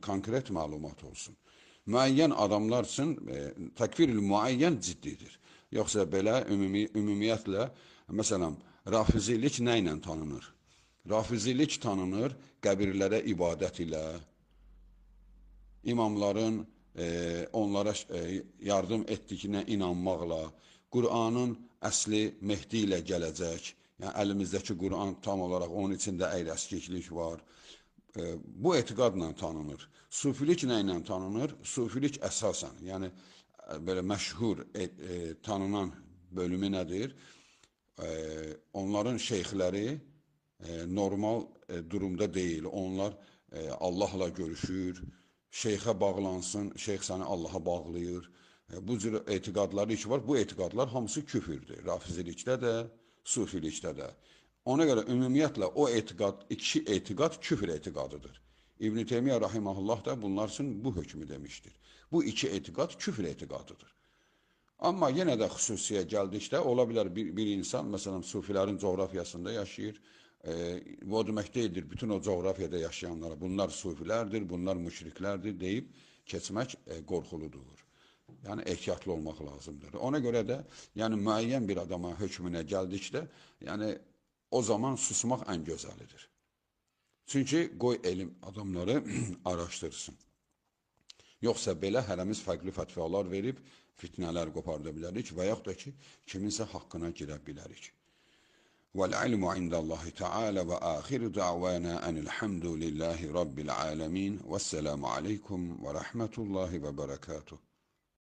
konkret məlumat olsun. Müəyyən adamlar üçün təkfir-ül müəyyən ciddidir. Yoxsa belə ümumiyyətlə, məsələn, rafizilik nə ilə tanınır? Rafizilik tanınır qəbirlərə ibadət ilə, imamların onlara yardım etdiyinə inanmaqla, Qur'anın əsli Mehdi ilə gələcək, yəni əlimizdəki Qur'an tam olaraq onun içində əyləskiklik var. Bu etiqadla tanınır. Sufilik nə ilə tanınır? Sufilik əsasən, yəni belə məşhur tanınan bölümü nədir? Onların şeyxləri normal durumda deyil. Onlar Allahla görüşür, şeyxə bağlansın, şeyx səni Allaha bağlayır. Bu cür etiqadları ki var, bu etiqadlar hamısı küfürdür. Rafizilikdə də, sufilikdə də. Ona görə ümumiyyətlə o etiqad, iki etiqad küfr etiqadıdır. İbn-i Teymiyyə rahiməhullah da bunlar üçün bu hökmü demişdir. Bu iki etiqad küfr etiqadıdır. Amma yenə də xüsusiyə gəldikdə, ola bilər bir insan, məsələn, sufilərin coğrafiyasında yaşayır, o demək deyildir, bütün o coğrafiyada yaşayanlara, bunlar sufilərdir, bunlar müşriklərdir deyib keçmək qorxuludur. Yəni, ehtiyatlı olmaq lazımdır. Ona görə də, yəni, müəyyən bir adama hökmünə gəldikdə, yəni, o zaman susmaq ən gözəlidir. Çünki qoy elm adamları araşdırsın. Yoxsa belə hərəmiz fərqli fətvalar verib fitnələr qoparda bilərik və yaxud da ki, kiminsə haqqına girə bilərik. Vəl-ilmu indallahi Teala və axiru da'vana enilhamdülillahi rabbil alemin və səlamu aleykum və rəhmətullahi və bərəkatuhu.